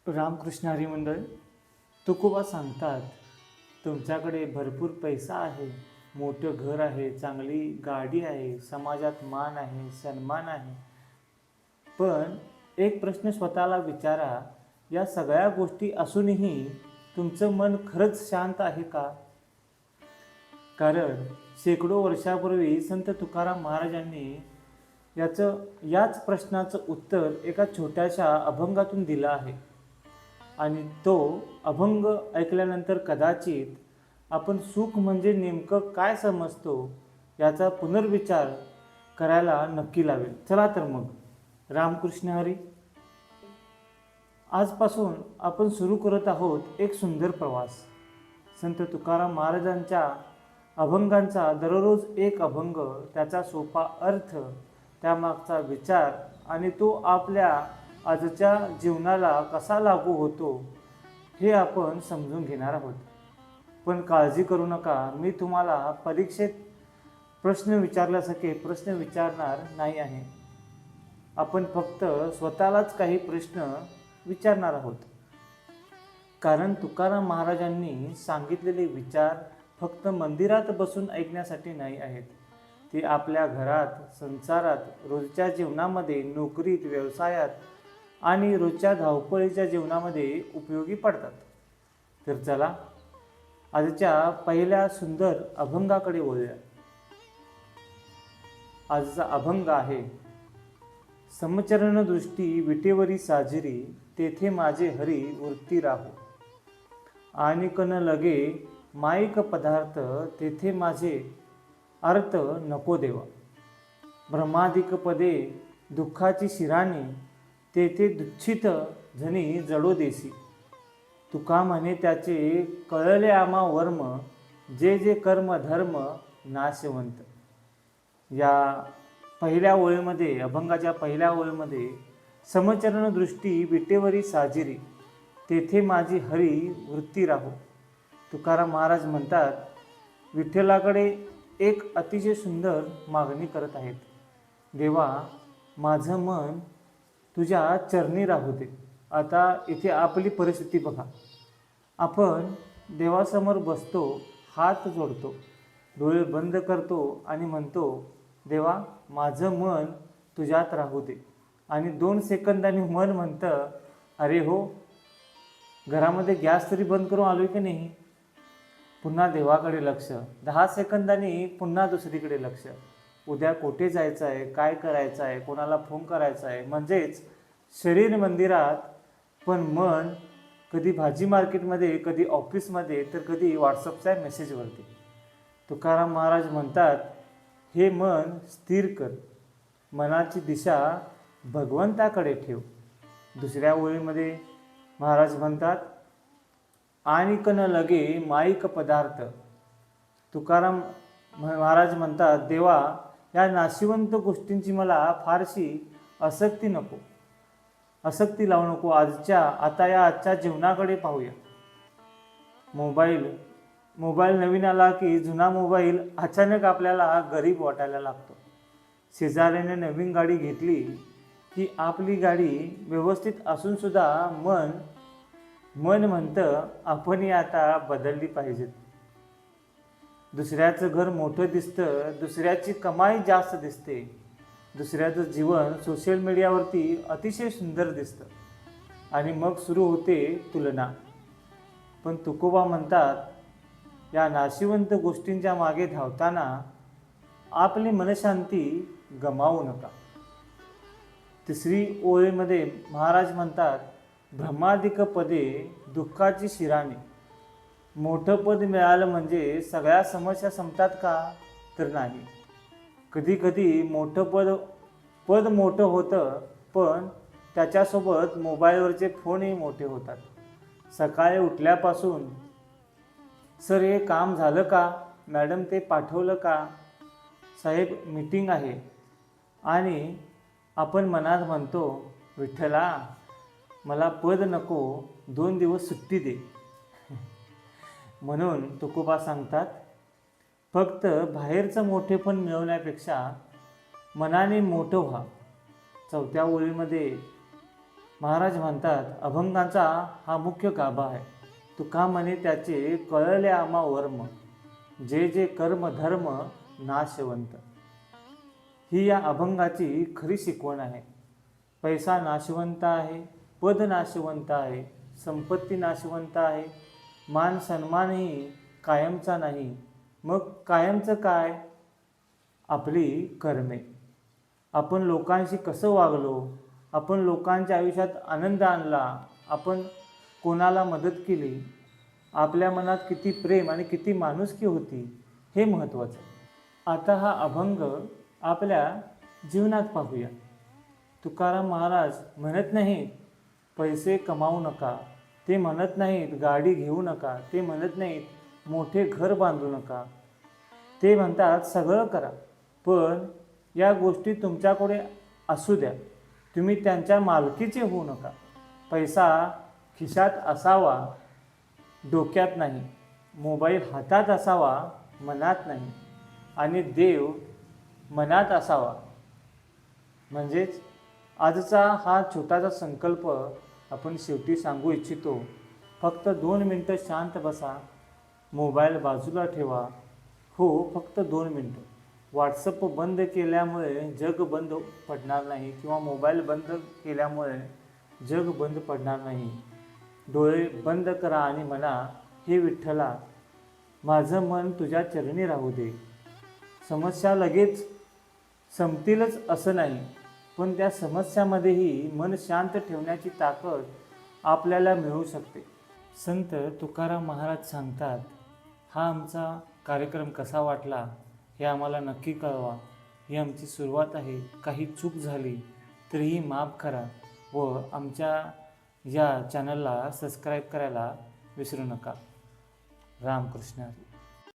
रामकृष्ण हरी मंडळ. तुकोबा सांगतात, तुमच्याकडे भरपूर पैसा आहे, मोठं घर आहे, चांगली गाडी आहे, समाजात मान आहे, सन्मान आहे. पण एक प्रश्न स्वतःला विचारा, या सगळ्या गोष्टी असूनही तुमचं मन खरंच शांत आहे का? कारण शेकडो वर्षापूर्वी संत तुकाराम महाराजांनी याच प्रश्नाचं उत्तर एका छोट्याशा अभंगातून दिलं आहे. आणि तो अभंग ऐकल्यानंतर कदाचित आपण सुख म्हणजे नेमकं काय समजतो याचा पुनर्विचार करायला नक्की लावेल. चला तर मग रामकृष्ण हरी. आजपासून आपण सुरू करत आहोत एक सुंदर प्रवास. संत तुकाराम महाराजांच्या अभंगांचा दररोज एक अभंग, त्याचा सोपा अर्थ, त्यामागचा विचार आणि तो आपल्या आजच्या जीवनाला कसा लागू होतो हे आपण समजून घेणार आहोत. पण काळजी करू नका, मी तुम्हाला परीक्षेत प्रश्न विचारल्यासारखे प्रश्न विचारणार नाही आहे. आपण फक्त स्वतःलाच काही प्रश्न विचारणार आहोत. कारण तुकाराम महाराजांनी सांगितलेले विचार फक्त मंदिरात बसून ऐकण्यासाठी नाही आहेत. ते आपल्या घरात, संसारात, रोजच्या जीवनामध्ये, नोकरीत, व्यवसायात आणि रोजच्या धावपळीच्या जीवनामध्ये उपयोगी पडतात. तर चला आजच्या पहिल्या सुंदर अभंगाकडे वळूया. आजचा अभंग आहे, समचरण दृष्टी विटेवरी साजिरी, तेथे माझे हरी वृत्ती राहो. आणिक न लगे माईक पदार्थ, तेथे माझे अर्थ नको देवा. भ्रमादिक पदे दुःखाची शिराणी, तेथे दुच्छित झनी जडो देसी. तुका म्हणे त्याचे कळले आम्हा वर्म, जे जे कर्म धर्म नाशवंत. या पहिल्या ओळीमध्ये, अभंगाच्या पहिल्या ओळीमध्ये, समचरण दृष्टी विटेवरी साजिरी, तेथे माझी हरी वृत्ती राहो. तुकाराम महाराज म्हणतात, विठ्ठलाकडे एक अतिशय सुंदर मागणी करत आहेत. देवा, माझं मन तुझ्या चरणी राहू दे. आता इथे आपली परिस्थिती बघा. आपण देवासमोर बसतो, हात जोडतो, डोळे बंद करतो आणि म्हणतो, देवा, माझं मन तुझ्यात राहू दे. आणि 2 सेकंदांनी मन म्हणतं, अरे हो, घरामध्ये गॅस तरी बंद करून आलोय की नाही. पुन्हा देवाकडे लक्ष. 10 सेकंदांनी पुन्हा दुसरीकडे लक्ष. उद्या कुठे जायचं आहे, काय करायचं आहे, कोणाला फोन करायचा आहे. म्हणजेच शरीर मंदिरात, पण मन कधी भाजी मार्केटमध्ये, कधी ऑफिसमध्ये, तर कधी व्हॉट्सअपच्या मेसेजवरती. तुकाराम महाराज म्हणतात, हे मन स्थिर कर, मनाची दिशा भगवंताकडे ठेव. दुसऱ्या ओळीमध्ये महाराज म्हणतात, आणिक न लगे माईक पदार्थ. तुकाराम महाराज म्हणतात, देवा, या नाशिवंत गोष्टींची मला फारशी आसक्ती नको, आसक्ती लावू नको. आता या आजच्या जीवनाकडे पाहूया. मोबाईल नवीन आला की जुना मोबाईल अचानक आपल्याला गरीब वाटायला लागतो. शेजाऱ्याने नवीन गाडी घेतली की आपली गाडी व्यवस्थित असून सुद्धा मन म्हणतं, आपणही आता बदलली पाहिजेत. दुसऱ्याचं घर मोठं दिसतं, दुसऱ्याची कमाई जास्त दिसते, दुसऱ्याचं जीवन सोशल मीडियावरती अतिशय सुंदर दिसतं आणि मग सुरू होते तुलना. पण तुकोबा म्हणतात, या नाशिवंत गोष्टींच्या मागे धावताना आपली मनशांती गमावू नका. तिसरी ओळीमध्ये महाराज म्हणतात, भ्रमादिक पदे दुःखाची शिराणी. मोठं पद मिळालं म्हणजे सगळ्या समस्या संपतात का? तर नाही. कधी कधी पद मोठं होतं, पण त्याच्यासोबत मोबाईलवरचे फोनही मोठे होतात. सकाळी उठल्यापासून, सर हे काम झालं का, मॅडम ते पाठवलं का, साहेब मीटिंग आहे, आणि आपण मनात म्हणतो, विठ्ठला, मला पद नको, 2 दिवस सुट्टी दे. म्हणून तुकोबा सांगतात, फक्त बाहेरचं मोठेपण मिळवण्यापेक्षा मनाने मोठं व्हा. 4थ्या ओळीमध्ये महाराज म्हणतात, अभंगाचा हा मुख्य गाभा आहे. तुका म्हणे त्याचे कळले आम्हा वर्म, जे जे कर्म धर्म नाशवंत. ही या अभंगाची खरी शिकवण आहे. पैसा नाशवंत आहे, पद नाशवंत आहे, संपत्ती नाशवंत आहे, मान सन्मानही कायमचा नाही. मग कायमचं काय? आपली कर्मे. आपण लोकांशी कसं वागलो, आपण लोकांच्या आयुष्यात आनंद आणला, आपण कोणाला मदत केली, आपल्या मनात किती प्रेम आणि किती माणुसकी होती, हे महत्त्वाचं. आता हा अभंग आपल्या जीवनात पाहूया. तुकाराम महाराज म्हणत नाहीत पैसे कमावू नका, ते म्हणत नाहीत गाडी घेऊ नका, ते म्हणत नाहीत मोठे घर बांधू नका. ते म्हणतात सगळं करा, पण या गोष्टी तुमच्याकडे असू द्या, तुम्ही त्यांच्या मालकीचे होऊ नका. पैसा खिशात असावा, डोक्यात नाही. मोबाईल हातात असावा, मनात नाही. आणि देव मनात असावा. म्हणजेच आजचा हा छोटासा संकल्प आपण शेवटी सांगू इच्छितो. फक्त 2 मिनटं शांत बसा, मोबाईल बाजूला ठेवा. हो, फक्त 2 मिनटं. व्हॉट्सअप बंद केल्यामुळे जग बंद पडणार नाही, किंवा मोबाईल बंद केल्यामुळे जग बंद पडणार नाही. डोळे बंद करा आणि म्हणा, हे विठ्ठला, माझं मन तुझ्या चरणी राहू दे. समस्या लगेच संपतीलच असं नाही, पण त्या समस्यामध्येही मन शांत ठेवण्याची ताकद आपल्याला मिळू शकते. संत तुकाराम महाराज सांगतात, हा आमचा कार्यक्रम कसा वाटला हे आम्हाला नक्की कळवा. ही आमची सुरुवात आहे. काही चूक झाली तरीही माफ करा व आमच्या या चॅनलला सबस्क्राईब करायला विसरू नका. रामकृष्ण हरी.